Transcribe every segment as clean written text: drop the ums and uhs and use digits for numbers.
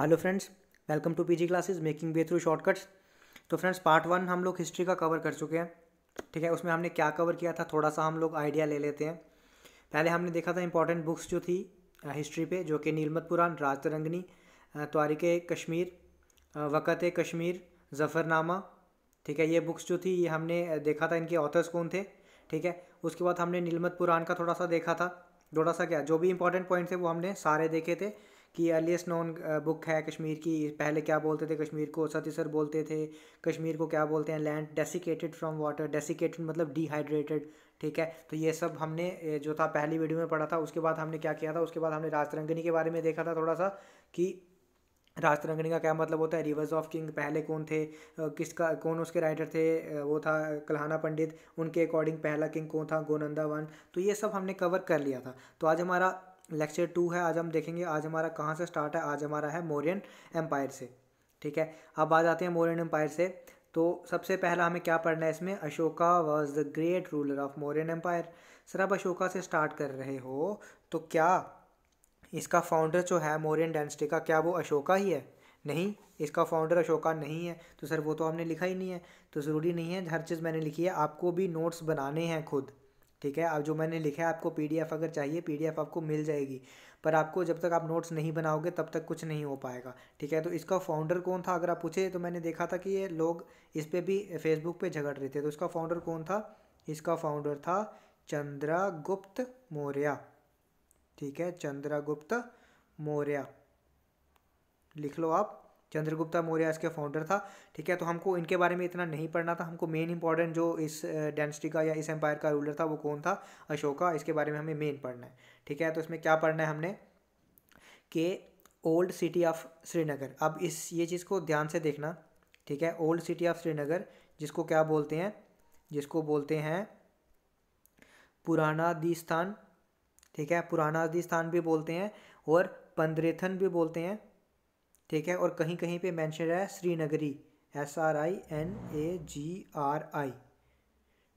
Hello friends, welcome to PG classes making way through shortcuts. तो friends part 1 हम लोग history का cover कर चुके हैं। ठीक है, उसमें हमने क्या कवर किया था थोड़ा सा हम लोग आइडिया ले लेते हैं। पहले हमने देखा था इंपॉर्टेंट बुक्स जो थी हिस्ट्री पे, जो कि नीलमत पुराण, राज तरंगिणी, तारीख़ कश्मीर, वक़्त कश्मीर, ज़फ़रनामा। ठीक है, ये बुक्स जो थी ये हमने देखा था इनके ऑथर्स कौन थे। ठीक है, उसके बाद हमने नीलमत पुराण का थोड़ा सा देखा था। थोड़ा सा क्या जो भी इंपॉर्टेंट पॉइंट थे वो हमने सारे देखे थे कि अर्लीस्ट नोन बुक है कश्मीर की। पहले क्या बोलते थे कश्मीर को? सतीसर बोलते थे। कश्मीर को क्या बोलते हैं? Land desiccated from water. Desiccated मतलब डिहाइड्रेटेड। ठीक है, तो ये सब हमने जो था पहली वीडियो में पढ़ा था। उसके बाद हमने क्या किया था, उसके बाद हमने राज तरंगिणी के बारे में देखा था थोड़ा सा कि राज तरंगिणी का क्या मतलब होता है। रिवर्स ऑफ किंग पहले कौन थे, किसका कौन उसके राइटर थे, वो था कल्हाना पंडित। उनके अकॉर्डिंग पहला किंग कौन था? गोनंदा वन। तो ये सब हमने कवर कर लिया था। तो आज हमारा लेक्चर 2 है। आज हम देखेंगे आज हमारा कहाँ से स्टार्ट है। आज हमारा है मौर्यन एम्पायर से। ठीक है, अब आ जाते हैं मौर्यन एम्पायर से। तो सबसे पहला हमें क्या पढ़ना है इसमें? Ashoka was the great ruler of Mauryan empire. Sir आप अशोका से स्टार्ट कर रहे हो तो क्या इसका फाउंडर जो है मौर्यन डायनेस्टी का, क्या वो अशोका ही है? नहीं, इसका फाउंडर अशोका नहीं है। तो सर वो तो हमने लिखा ही नहीं है। तो ज़रूरी नहीं है हर चीज़ मैंने लिखी है, आपको भी नोट्स बनाने हैं खुद। ठीक है, अब जो मैंने लिखा है आपको पीडीएफ अगर चाहिए, पीडीएफ आपको मिल जाएगी। पर आपको जब तक आप नोट्स नहीं बनाओगे तब तक कुछ नहीं हो पाएगा। ठीक है, तो इसका फाउंडर कौन था अगर आप पूछे तो मैंने देखा था कि ये लोग इस पर भी फेसबुक पे झगड़ रहे थे। तो इसका फाउंडर कौन था? इसका फाउंडर था चंद्रगुप्त मौर्य। ठीक है, चंद्रगुप्त मौर्य लिख लो आप। चंद्रगुप्त मौर्य इसके फाउंडर था। ठीक है, तो हमको इनके बारे में इतना नहीं पढ़ना था। हमको मेन इंपॉर्टेंट जो इस डायनेस्टी का या इस एम्पायर का रूलर था वो कौन था? अशोका। इसके बारे में हमें मेन पढ़ना है। ठीक है, तो इसमें क्या पढ़ना है हमने कि ओल्ड सिटी ऑफ श्रीनगर। अब इस ये चीज़ को ध्यान से देखना। ठीक है, ओल्ड सिटी ऑफ श्रीनगर जिसको क्या बोलते हैं? जिसको बोलते हैं पुराना स्थान। ठीक है, पुराना स्थान भी बोलते हैं और पंद्रेथन भी बोलते हैं। ठीक है, और कहीं कहीं पे मेंशन है श्रीनगरी, SRINAGRI।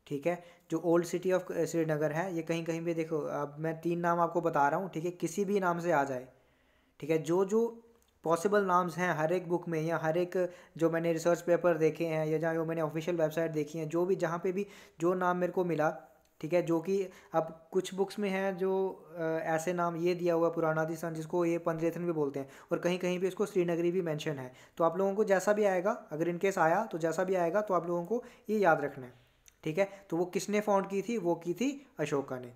ठीक है, जो ओल्ड सिटी ऑफ श्रीनगर है ये कहीं कहीं पे देखो, अब मैं 3 नाम आपको बता रहा हूँ। ठीक है, किसी भी नाम से आ जाए। ठीक है, जो जो पॉसिबल नाम्स हैं हर एक बुक में या हर एक जो मैंने रिसर्च पेपर देखे हैं या जहाँ जो मैंने ऑफिशियल वेबसाइट देखी हैं, जो भी जहाँ पे भी जो नाम मेरे को मिला। ठीक है, जो कि अब कुछ बुक्स में है जो ऐसे नाम ये दिया हुआ पुराना दिसान जिसको ये पंद्रेथन भी बोलते हैं, और कहीं कहीं पे इसको श्रीनगरी भी मेंशन है। तो आप लोगों को जैसा भी आएगा, अगर इनकेस आया तो जैसा भी आएगा तो आप लोगों को ये याद रखना है। ठीक है, तो वो किसने फाउंड की थी? वो की थी अशोका ने।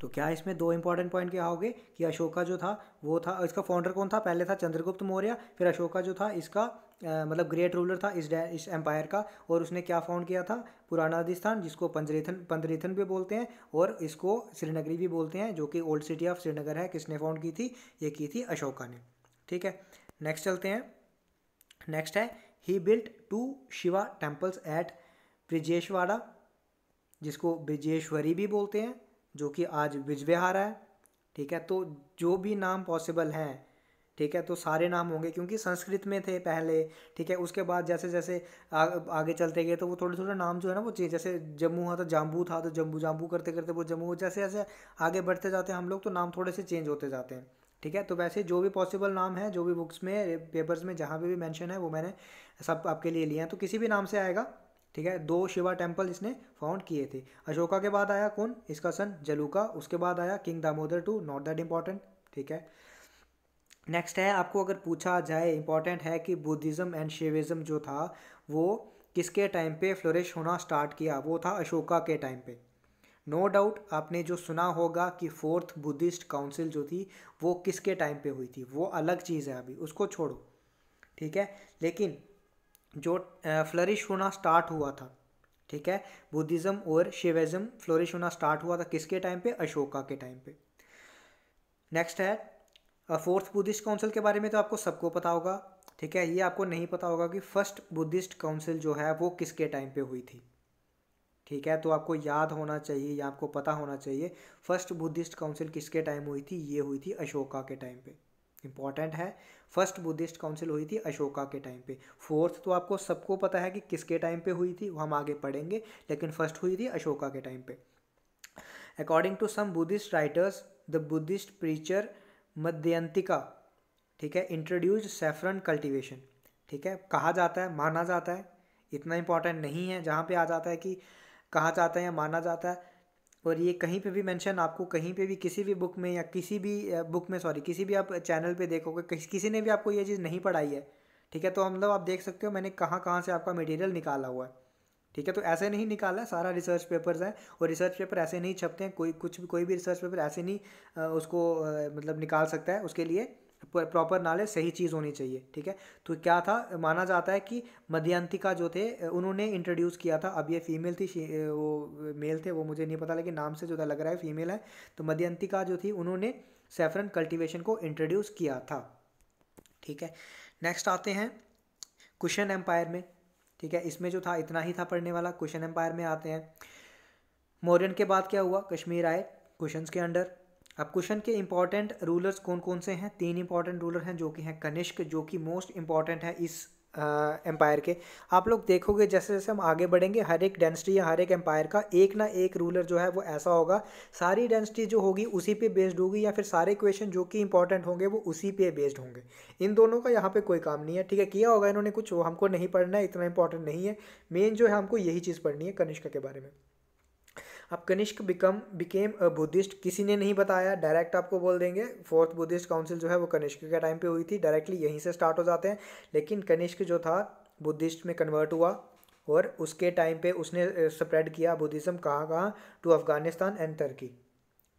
तो क्या इसमें 2 इंपॉर्टेंट पॉइंट क्या हो गए कि अशोका जो था वो था, इसका फाउंडर कौन था? पहले था चंद्रगुप्त मौर्य, फिर अशोका जो था इसका मतलब ग्रेट रूलर था इस एम्पायर का। और उसने क्या फाउंड किया था? पुराना स्थान जिसको पंद्रेथन भी बोलते हैं और इसको श्रीनगरी भी बोलते हैं, जो कि ओल्ड सिटी ऑफ श्रीनगर है। किसने फाउंड की थी? ये की थी अशोका ने। ठीक है, नेक्स्ट चलते हैं। नेक्स्ट है he built 2 Shiva temples eight ब्रिजेशवाड़ा, जिसको ब्रिजेश्वरी भी बोलते हैं, जो कि आज बिजबिहार है। ठीक है, तो जो भी नाम पॉसिबल हैं, ठीक है, तो सारे नाम होंगे क्योंकि संस्कृत में थे पहले। ठीक है, उसके बाद जैसे जैसे आगे चलते गए तो वो थोड़े थोड़े नाम जो है ना वो चेंज, जैसे जम्मू था तो जाम्बू था, तो जम्बू जाम्बू करते करते वो जम्मू, जैसे जैसे आगे बढ़ते जाते हैं हम लोग तो नाम थोड़े से चेंज होते जाते हैं। ठीक है, तो वैसे जो भी पॉसिबल नाम है, जो भी बुक्स में पेपर्स में जहाँ पे भी मेंशन है वो मैंने सब आपके लिए लिए हैं। तो किसी भी नाम से आएगा। ठीक है, 2 शिवा टेम्पल इसने फाउंड किए थे। अशोका के बाद आया कौन? इसका सन जलूका। उसके बाद आया king Damodar two, not that important. ठीक है, नेक्स्ट है, आपको अगर पूछा जाए इंपॉर्टेंट है कि बुद्धिज़्म एंड शिविज़्म जो था वो किसके टाइम पे फ्लोरिश होना स्टार्ट किया? वो था अशोका के टाइम पे। नो डाउट आपने जो सुना होगा कि 4th बुद्धिस्ट काउंसिल जो थी वो किसके टाइम पे हुई थी, वो अलग चीज़ है, अभी उसको छोड़ो। ठीक है, लेकिन जो फ्लरिश होना स्टार्ट हुआ था, ठीक है, बुद्धिज़्म और शिविज़्म फ्लोरिश होना स्टार्ट हुआ था किसके टाइम पे? अशोका के टाइम पे। नेक्स्ट है 4th बुद्धिस्ट काउंसिल के बारे में तो आपको सबको पता होगा। ठीक है, ये आपको नहीं पता होगा कि फर्स्ट बुद्धिस्ट काउंसिल जो है वो किसके टाइम पे हुई थी। ठीक है, तो आपको याद होना चाहिए या आपको पता होना चाहिए फर्स्ट बुद्धिस्ट काउंसिल किसके टाइम हुई थी? ये हुई थी अशोका के टाइम पे। इंपॉर्टेंट है, फर्स्ट बुद्धिस्ट काउंसिल हुई थी अशोका के टाइम पे। 4th तो आपको सबको पता है कि किसके टाइम पे हुई थी, वो हम आगे पढ़ेंगे, लेकिन फर्स्ट हुई थी अशोका के टाइम पे। According to some Buddhist writers the Buddhist preacher Madhyantika, ठीक है, इंट्रोड्यूस सैफरन कल्टीवेशन, ठीक है, कहा जाता है, माना जाता है, इतना इंपॉर्टेंट नहीं है, जहाँ पे आ जाता है कि कहा जाता है या माना जाता है। और ये कहीं पे भी मेंशन आपको कहीं पे भी किसी भी बुक में या किसी भी बुक में, सॉरी, किसी भी आप चैनल पे देखोगे, किसी ने भी आपको ये चीज़ नहीं पढ़ाई है, ठीक है, तो मतलब आप देख सकते हो मैंने कहाँ कहाँ से आपका मटेरियल निकाला हुआ है, ठीक है। तो ऐसे नहीं निकाला है, सारा रिसर्च पेपर्स हैं, और रिसर्च पेपर ऐसे नहीं छपते हैं, कोई भी रिसर्च पेपर ऐसे नहीं उसको मतलब निकाल सकता है, उसके लिए प्रॉपर नॉलेज, सही चीज़ होनी चाहिए, ठीक है। तो क्या था, माना जाता है कि मध्यंतिका जो थे उन्होंने इंट्रोड्यूस किया था। अब ये फीमेल थी, वो मेल थे, वो मुझे नहीं पता, लेकिन नाम से जो लग रहा है फीमेल है। तो मध्यंतिका जो थी उन्होंने सैफरन कल्टीवेशन को इंट्रोड्यूस किया था, ठीक है। नेक्स्ट आते हैं कुशन एम्पायर में, ठीक है। इसमें जो था इतना ही था पढ़ने वाला। कुशन एम्पायर में आते हैं। मौर्यन के बाद क्या हुआ, कश्मीर आए कुशन्स के अंडर। अब कुशन के इंपॉर्टेंट रूलर्स कौन कौन से हैं, 3 इंपॉर्टेंट रूलर हैं, जो कि हैं कनिष्क, जो कि मोस्ट इंपॉर्टेंट है इस एम्पायर के। आप लोग देखोगे जैसे जैसे हम आगे बढ़ेंगे, हर एक डेंसिटी या हर एक एम्पायर का एक ना एक रूलर जो है वो ऐसा होगा, सारी डेंसिटी जो होगी उसी पे बेस्ड होगी, या फिर सारे इक्वेशन जो कि इंपॉर्टेंट होंगे वो उसी पे बेस्ड होंगे। इन दोनों का यहाँ पे कोई काम नहीं है, ठीक है। किया होगा इन्होंने कुछ, वो हमको नहीं पढ़ना है, इतना इंपॉर्टेंट नहीं है। मेन जो है हमको यही चीज़ पढ़नी है कनिष्क के बारे में। अब कनिष्क बिकेम अ बुद्धिस्ट, किसी ने नहीं बताया, डायरेक्ट आपको बोल देंगे 4th बुद्धिस्ट काउंसिल जो है वो कनिष्क के टाइम पे हुई थी, डायरेक्टली यहीं से स्टार्ट हो जाते हैं। लेकिन कनिष्क जो था बुद्धिस्ट में कन्वर्ट हुआ, और उसके टाइम पे उसने स्प्रेड किया बुद्धिज़्म कहाँ कहाँ, टू अफगानिस्तान एंड तुर्की,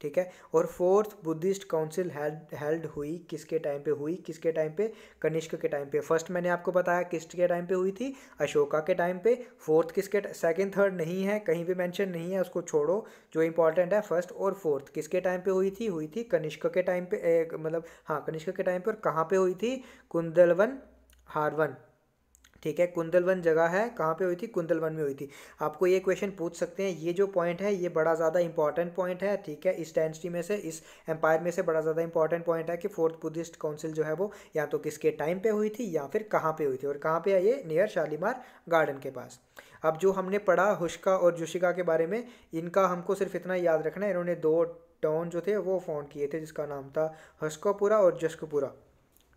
ठीक है। और 4th बुद्धिस्ट काउंसिल हेल्ड हुई किसके टाइम पे हुई, किसके टाइम पे, कनिष्क के टाइम पे। फर्स्ट मैंने आपको बताया किसके टाइम पे हुई थी, अशोका के टाइम पे। फोर्थ किसके, सेकंड थर्ड नहीं है, कहीं भी मेंशन नहीं है, उसको छोड़ो। जो इंपॉर्टेंट है फर्स्ट और फोर्थ किसके टाइम पे हुई थी कनिष्क के टाइम पे, मतलब हाँ कनिष्क के टाइम पे। और कहाँ पे हुई थी, कुंदलवन हारवन, ठीक है। कुंदलवन जगह है, कहाँ पे हुई थी, कुंदलवन में हुई थी। आपको ये क्वेश्चन पूछ सकते हैं, ये जो पॉइंट है ये बड़ा ज़्यादा इंपॉर्टेंट पॉइंट है, ठीक है। इस डेंसिटी में से, इस एम्पायर में से बड़ा ज़्यादा इंपॉर्टेंट पॉइंट है कि 4th बुद्धिस्ट काउंसिल जो है वो या तो किसके टाइम पे हुई थी या फिर कहाँ पे हुई थी। और कहाँ पे है ये, नियर शालीमार गार्डन के पास। अब जो हमने पढ़ा हुश्का और जोशिका के बारे में, इनका हमको सिर्फ इतना याद रखना है, इन्होंने 2 टाउन जो थे वो फाउंड किए थे, जिसका नाम था हस्कोपुरा और जस्कपुरा,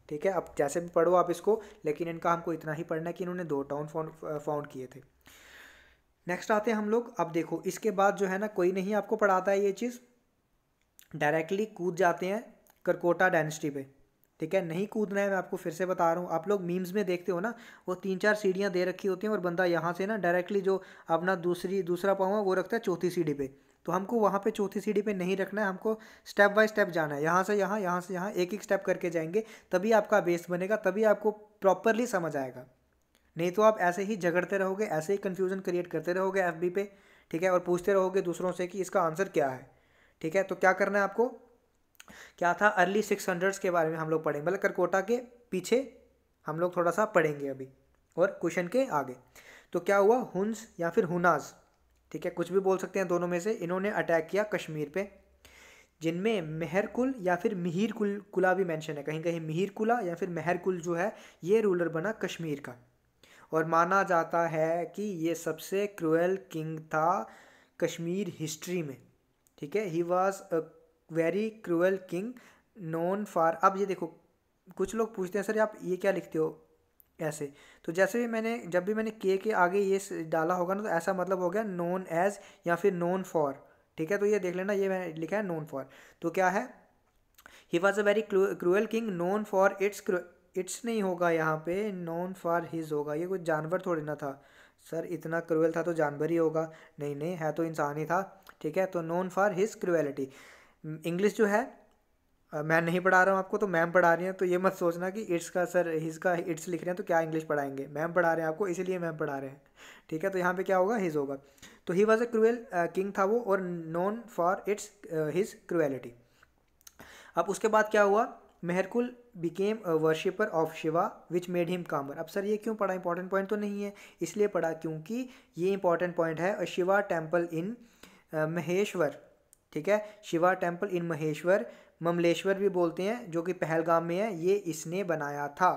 ठीक है। अब जैसे भी पढ़ो आप इसको, लेकिन इनका हमको इतना ही पढ़ना है कि इन्होंने 2 टाउन फाउंड किए थे। नेक्स्ट आते हैं हम लोग। अब देखो इसके बाद जो है ना, कोई नहीं आपको पढ़ाता है ये चीज़, डायरेक्टली कूद जाते हैं करकोटा डायनेस्टी पे, ठीक है। नहीं कूदना है, मैं आपको फिर से बता रहा हूँ। आप लोग मीम्स में देखते हो ना, वो 3-4 सीढ़ियाँ दे रखी होती हैं, और बंदा यहाँ से ना डायरेक्टली जो अपना दूसरा पाँव है वो रखता है चौथी सीढ़ी पे। तो हमको वहाँ पे चौथी सीढ़ी पे नहीं रखना है, हमको स्टेप बाय स्टेप जाना है, यहाँ से यहाँ, यहाँ से यहाँ, एक एक स्टेप करके जाएंगे, तभी आपका बेस बनेगा, तभी आपको प्रॉपरली समझ आएगा। नहीं तो आप ऐसे ही झगड़ते रहोगे, ऐसे ही कन्फ्यूजन क्रिएट करते रहोगे एफबी पे, ठीक है, और पूछते रहोगे दूसरों से कि इसका आंसर क्या है, ठीक है। तो क्या करना है आपको, क्या था, अर्ली 600s के बारे में हम लोग पढ़ेंगे, मतलब करकोटा के पीछे हम लोग थोड़ा सा पढ़ेंगे अभी, और क्वेश्चन के आगे। तो क्या हुआ, हुन्स या फिर हुनाज, ठीक है, कुछ भी बोल सकते हैं दोनों में से, इन्होंने अटैक किया कश्मीर पे, जिनमें मेहरकुल या फिर मिहिर कुला भी मेंशन है, कहीं कहीं मिहिर कुला या फिर मेहरकुल जो है ये रूलर बना कश्मीर का। और माना जाता है कि ये सबसे क्रूएल किंग था कश्मीर हिस्ट्री में, ठीक है। ही was a very cruel king known for, अब ये देखो कुछ लोग पूछते हैं सर आप ये क्या लिखते हो ऐसे, तो जैसे भी जब भी मैंने के आगे ये डाला होगा ना, तो ऐसा मतलब हो गया नोन एज या फिर नोन फॉर, ठीक है। तो ये देख लेना, ये मैंने लिखा है नोन फॉर, तो क्या है, ही was a very cruel king known for it's नहीं होगा यहाँ पे, नोन फॉर हिज होगा, ये कोई जानवर थोड़ी ना था सर, इतना क्रूएल था तो जानवर ही होगा, नहीं नहीं है तो इंसान ही था, ठीक है। तो known for his cruelty. English जो है मैं नहीं पढ़ा रहा हूँ आपको, तो मैम पढ़ा रही हैं, तो ये मत सोचना कि इट्स का सर हिज का इट्स लिख रहे हैं तो क्या इंग्लिश पढ़ाएंगे, मैम पढ़ा रहे हैं आपको, इसीलिए मैम पढ़ा रहे हैं, ठीक है। तो यहाँ पे क्या होगा, हिज होगा। तो he was a cruel king था वो, और known for its his cruelty. अब उसके बाद क्या हुआ, Mihirakula became a worshipper of Shiva which made him calmer. अब सर ये क्यों पढ़ा, इंपॉर्टेंट पॉइंट तो नहीं है, इसलिए पढ़ा क्योंकि ये इंपॉर्टेंट पॉइंट है। शिवा टेम्पल इन महेश्वर, ठीक है, शिवा टेम्पल इन महेश्वर, ममलेश्वर भी बोलते हैं, जो कि पहलगाम में है, ये इसने बनाया था,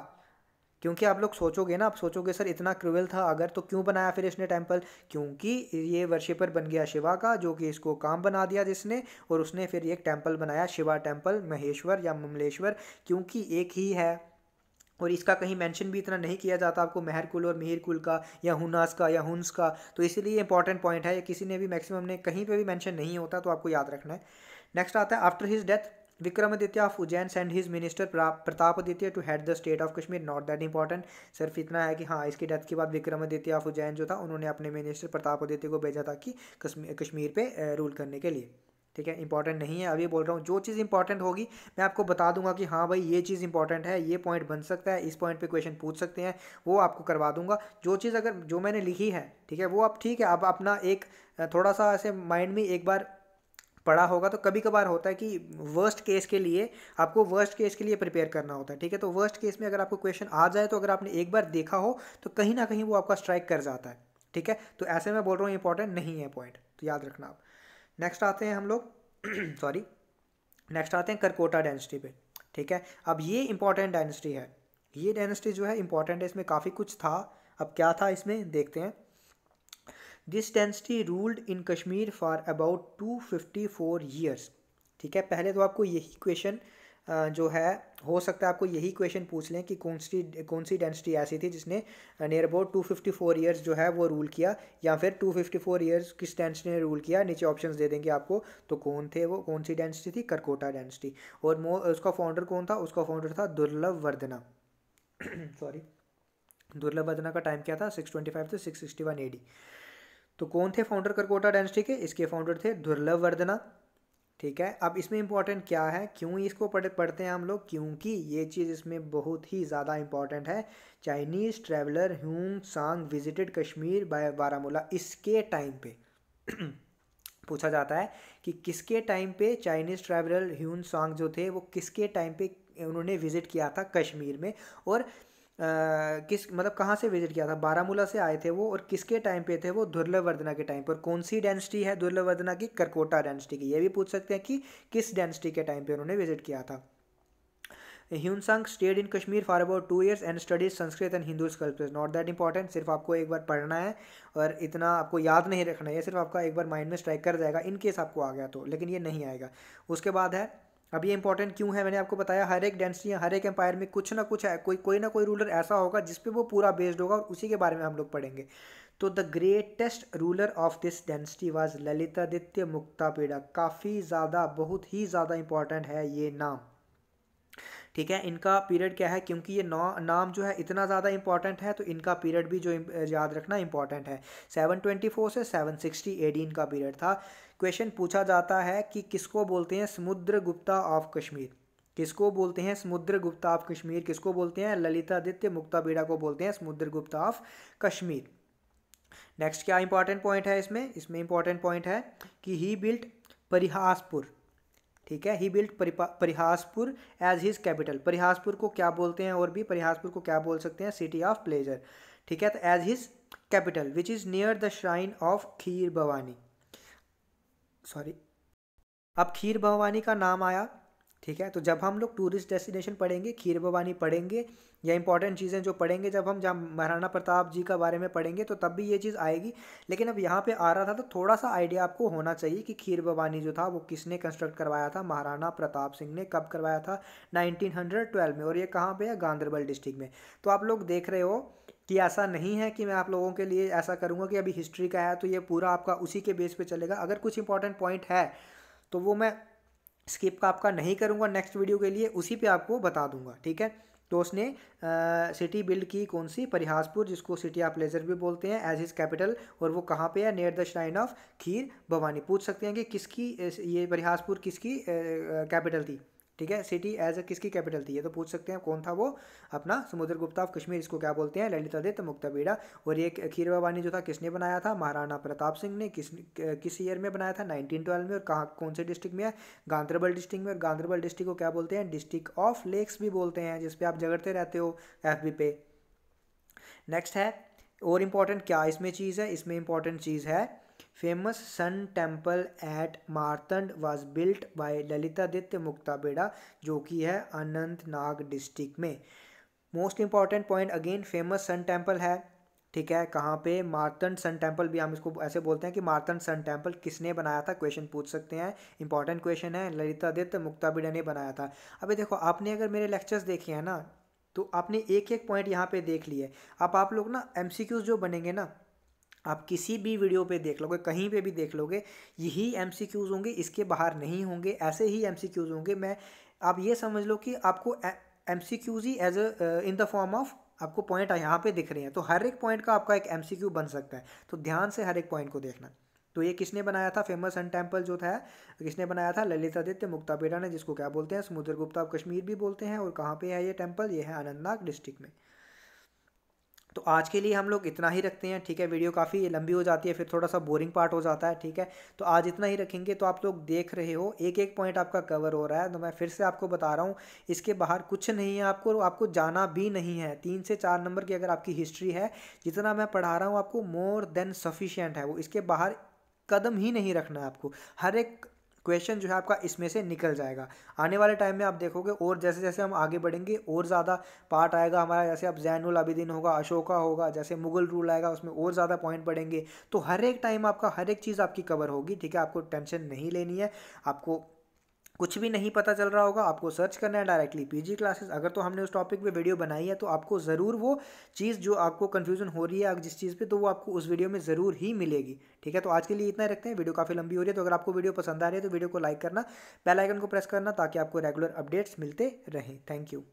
क्योंकि आप लोग सोचोगे ना, आप सोचोगे सर इतना क्रूएल था अगर तो क्यों बनाया फिर इसने टेम्पल, क्योंकि ये वर्शिपर बन गया शिवा का, जो कि इसको काम बना दिया जिसने, और उसने फिर एक टेम्पल बनाया शिवा टेम्पल, महेश्वर या ममलेश्वर, क्योंकि एक ही है। और इसका कहीं मेंशन भी इतना नहीं किया जाता आपको मेहर कुल और मिहिर कुल का या हुनास का या हुंस का, तो इसीलिए इंपॉर्टेंट पॉइंट है, ये किसी ने भी मैक्सिमम ने कहीं पे भी मेंशन नहीं होता, तो आपको याद रखना है। नेक्स्ट आता है after his death Vikramaditya of Ujjain send his minister Pratapaditya to head the state of Kashmir, not that important, सिर्फ इतना है कि हाँ इसकी डेथ के बाद विक्रमादित्य ऑफ उज्जैन जो था उन्होंने अपने मिनिस्टर प्रतापादित्य को भेजा था कि कश्मीर पे रूल करने के लिए। ठीक है, इंपॉर्टेंट नहीं है, अभी बोल रहा हूँ जो चीज़ इंपॉर्टेंट होगी मैं आपको बता दूंगा कि हाँ भाई ये चीज़ इंपॉर्टेंट है, ये पॉइंट बन सकता है, इस पॉइंट पे क्वेश्चन पूछ सकते हैं, वो आपको करवा दूंगा। जो चीज़ अगर जो मैंने लिखी है ठीक है वो आप ठीक है आप अपना एक थोड़ा सा ऐसे माइंड में एक बार पढ़ा होगा, तो कभी कभार होता है कि वर्स्ट केस के लिए आपको वर्स्ट केस के लिए प्रिपेयर करना होता है। ठीक है, तो वर्स्ट केस में अगर आपको क्वेश्चन आ जाए तो अगर आपने एक बार देखा हो तो कहीं ना कहीं वो आपका स्ट्राइक कर जाता है। ठीक है, तो ऐसे में बोल रहा हूँ इंपॉर्टेंट नहीं है पॉइंट, तो याद रखना आप। नेक्स्ट आते हैं हम लोग सॉरी नेक्स्ट आते हैं करकोटा डायनेस्टी पे। ठीक है, अब ये इंपॉर्टेंट डायनेस्टी है, ये डायनेस्टी जो है इंपॉर्टेंट है, इसमें काफ़ी कुछ था। अब क्या था इसमें देखते हैं। This dynasty ruled in Kashmir for about 254 years. ठीक है, पहले तो आपको यही क्वेश्चन जो है हो सकता है आपको यही क्वेश्चन पूछ लें कि कौन सी डायनेस्टी ऐसी थी जिसने नियर अबाउट 254 ईयर्स जो है वो रूल किया, या फिर 254 ईयर्स किस डायनेस्टी ने रूल किया, नीचे ऑप्शंस दे देंगे आपको। तो कौन थे वो, कौन सी डायनेस्टी थी, करकोटा डायनेस्टी। और उसका फाउंडर कौन था, उसका फाउंडर था दुर्लभ वर्धना सॉरी दुर्लभ वर्धना का टाइम क्या था, 625 से 661 एडी। तो कौन थे फाउंडर करकोटा डायनेस्टी के, इसके फाउंडर थे दुर्लभ वर्धना। ठीक है, अब इसमें इंपॉर्टेंट क्या है, क्यों इसको पढ़ते हैं हम लोग, क्योंकि ये चीज़ इसमें बहुत ही ज़्यादा इंपॉर्टेंट है। चाइनीज़ ट्रैवलर ह्यूंग सांग विजिटेड कश्मीर बाय बारामूला, इसके टाइम पे पूछा जाता है कि किसके टाइम पे चाइनीज़ ट्रैवलर ह्यून सांग जो थे वो किसके टाइम पे उन्होंने विजिट किया था कश्मीर में, और किस मतलब कहाँ से विजिट किया था, बारामूला से आए थे वो, और किसके टाइम पे थे वो, दुर्लभ वर्धना के टाइम पर। कौन सी डायनेस्टी है दुर्लभ वर्धना की, करकोटा डायनेस्टी की। ये भी पूछ सकते हैं कि किस डायनेस्टी के टाइम पे उन्होंने विजिट किया था। Hiuen Tsang stayed in Kashmir for about 2 years and studies Sanskrit and Hindu sculptures, not that important, सिर्फ आपको एक बार पढ़ना है और इतना आपको याद नहीं रखना है, ये सिर्फ आपका एक बार माइंड में स्ट्राइक कर जाएगा इन केस आपको आ गया तो, लेकिन ये नहीं आएगा। उसके बाद है, अब ये इंपॉर्टेंट क्यों है, मैंने आपको बताया हर एक डेंसिटी हर एक एम्पायर में कुछ ना कुछ है, कोई ना कोई रूलर ऐसा होगा जिसपे वो पूरा बेस्ड होगा, और उसी के बारे में हम लोग पढ़ेंगे। तो the greatest ruler of this dynasty was Lalitaditya Muktapida, काफ़ी ज़्यादा बहुत ही ज़्यादा इंपॉर्टेंट है ये नाम। ठीक है, इनका पीरियड क्या है, क्योंकि ये नाम जो है इतना ज़्यादा इंपॉर्टेंट है तो इनका पीरियड भी जो याद रखना इंपॉर्टेंट है। 724 से 760 एडी इनका पीरियड था। क्वेश्चन पूछा जाता है कि किसको बोलते हैं समुद्रगुप्ता ऑफ कश्मीर, किसको बोलते हैं समुद्रगुप्ता ऑफ कश्मीर, किसको बोलते हैं, ललितादित्य मुक्ताबेड़ा को बोलते हैं समुद्रगुप्ता ऑफ कश्मीर। नेक्स्ट क्या इंपॉर्टेंट पॉइंट है इसमें इंपॉर्टेंट पॉइंट है कि ही बिल्ट परिहासपुर। ठीक है, he built Parihaspur as his capital, Parihaspur को क्या बोलते हैं, और भी परिहासपुर को क्या बोल सकते हैं, सिटी ऑफ प्लेजर। ठीक है, तो as his capital which is near the shrine of Kheer Bhawani, sorry अब खीर भवानी का नाम आया। ठीक है, तो जब हम लोग टूरिस्ट डेस्टिनेशन पढ़ेंगे, खीर भवानी पढ़ेंगे, या इंपॉर्टेंट चीज़ें जो पढ़ेंगे जब महाराणा प्रताप जी का बारे में पढ़ेंगे तो तब भी ये चीज़ आएगी। लेकिन अब यहाँ पे आ रहा था तो थोड़ा सा आइडिया आपको होना चाहिए कि खीर भवानी जो था वो किसने कंस्ट्रक्ट करवाया था, महाराणा प्रताप सिंह ने। कब करवाया था, 1912 में, और ये कहाँ पे है, गांधरबल डिस्ट्रिक्ट में। तो आप लोग देख रहे हो कि ऐसा नहीं है कि मैं आप लोगों के लिए ऐसा करूँगा कि अभी हिस्ट्री का है तो ये पूरा आपका उसी के बेस पे चलेगा। अगर कुछ इंपॉर्टेंट पॉइंट है तो वो मैं स्किप का आपका नहीं करूँगा, नेक्स्ट वीडियो के लिए उसी पे आपको बता दूंगा। ठीक है, तो उसने सिटी बिल्ड की कौन सी, परिहासपुर, जिसको सिटी ऑफ प्लेजर भी बोलते हैं, एज हिज कैपिटल, और वो कहाँ पे है, near the shrine of Kheer Bhavani. पूछ सकते हैं कि किसकी ये परिहासपुर किसकी कैपिटल थी। ठीक है, सिटी एज ए किसकी कैपिटल थी, ये तो पूछ सकते हैं, कौन था वो, अपना समुद्रगुप्ता ऑफ कश्मीर, इसको क्या बोलते हैं, ललितादित्य मुक्ताबेड़ा। और ये खीर भवानी जो था किसने बनाया था, महाराणा प्रताप सिंह ने। किस ईयर में बनाया था, 1912 में। और कहाँ कौन से डिस्ट्रिक्ट में है, गांधरबल डिस्ट्रिक्ट में। और गांधरबल डिस्ट्रिक्ट को क्या बोलते हैं, डिस्ट्रिक्ट ऑफ लेक्स भी बोलते हैं, जिसपे आप झगड़ते रहते हो FB पे। नेक्स्ट है, और इम्पॉर्टेंट क्या इसमें चीज़ है, इसमें इंपॉर्टेंट चीज़ है, famous sun temple at Martand was built by Lalitaditya Muktapida, जो कि है अनंतनाग डिस्ट्रिक्ट में। Most important point again famous sun temple है, ठीक है, कहाँ पे, मार्तंड सन टेम्पल भी हम इसको ऐसे बोलते हैं कि मार्तंड सन टेम्पल किसने बनाया था, क्वेश्चन पूछ सकते हैं, इंपॉर्टेंट क्वेश्चन है। ललितादित्य मुक्ताभिड़ा ने बनाया था। अबे देखो आपने अगर मेरे लेक्चर्स देखे हैं ना तो आपने एक एक पॉइंट यहाँ पे देख लिए। अब आप लोग ना एमसीक्यूज जो बनेंगे ना, आप किसी भी वीडियो पे देख लोगे, कहीं पे भी देख लोगे, यही एमसीक्यूज होंगे, इसके बाहर नहीं होंगे, ऐसे ही एमसीक्यूज होंगे। मैं आप ये समझ लो कि आपको एमसीक्यूज ही as in the form of आपको पॉइंट यहाँ पे दिख रहे हैं, तो हर एक पॉइंट का आपका एक एमसीक्यू बन सकता है। तो ध्यान से हर एक पॉइंट को देखना। तो ये किसने बनाया था फेमस सन टेम्पल जो था, किसने बनाया था, ललितादित्य मुक्ताभिड़ा ने, जिसको क्या बोलते हैं समुद्रगुप्त ऑफ कश्मीर भी बोलते हैं। और कहाँ पे है ये टेम्पल, ये है अनंतनाग डिस्ट्रिक्ट में। तो आज के लिए हम लोग इतना ही रखते हैं, ठीक है। वीडियो काफ़ी लंबी हो जाती है, फिर थोड़ा सा बोरिंग पार्ट हो जाता है, ठीक है। तो आज इतना ही रखेंगे। तो आप लोग देख रहे हो एक एक पॉइंट आपका कवर हो रहा है। तो मैं फिर से आपको बता रहा हूँ, इसके बाहर कुछ नहीं है, आपको जाना भी नहीं है। 3 से 4 नंबर की अगर आपकी हिस्ट्री है, जितना मैं पढ़ा रहा हूँ आपको मोर देन सफिशियंट है वो। इसके बाहर कदम ही नहीं रखना है आपको। हर एक क्वेश्चन जो है आपका इसमें से निकल जाएगा। आने वाले टाइम में आप देखोगे, और जैसे जैसे हम आगे बढ़ेंगे और ज़्यादा पार्ट आएगा हमारा। जैसे अब जैनुल आबिदीन होगा, अशोका होगा, जैसे मुगल रूल आएगा, उसमें और ज़्यादा पॉइंट बढ़ेंगे। तो हर एक टाइम आपका हर एक चीज़ आपकी कवर होगी, ठीक है। आपको टेंशन नहीं लेनी है। आपको कुछ भी नहीं पता चल रहा होगा, आपको सर्च करना है डायरेक्टली पीजी क्लासेस। अगर तो हमने उस टॉपिक पे वीडियो बनाई है तो आपको ज़रूर वो चीज़ जो आपको कन्फ्यूजन हो रही है जिस चीज़ पे, तो वो आपको उस वीडियो में ज़रूर ही मिलेगी, ठीक है। तो आज के लिए इतना ही रखते हैं, वीडियो काफ़ी लंबी हो रही है। तो अगर आपको वीडियो पसंद आ रही है तो वीडियो को लाइक करना, बेल आइकन को प्रेस करना, ताकि आपको रेगुलर अपडेट्स मिलते रहें। Thank you.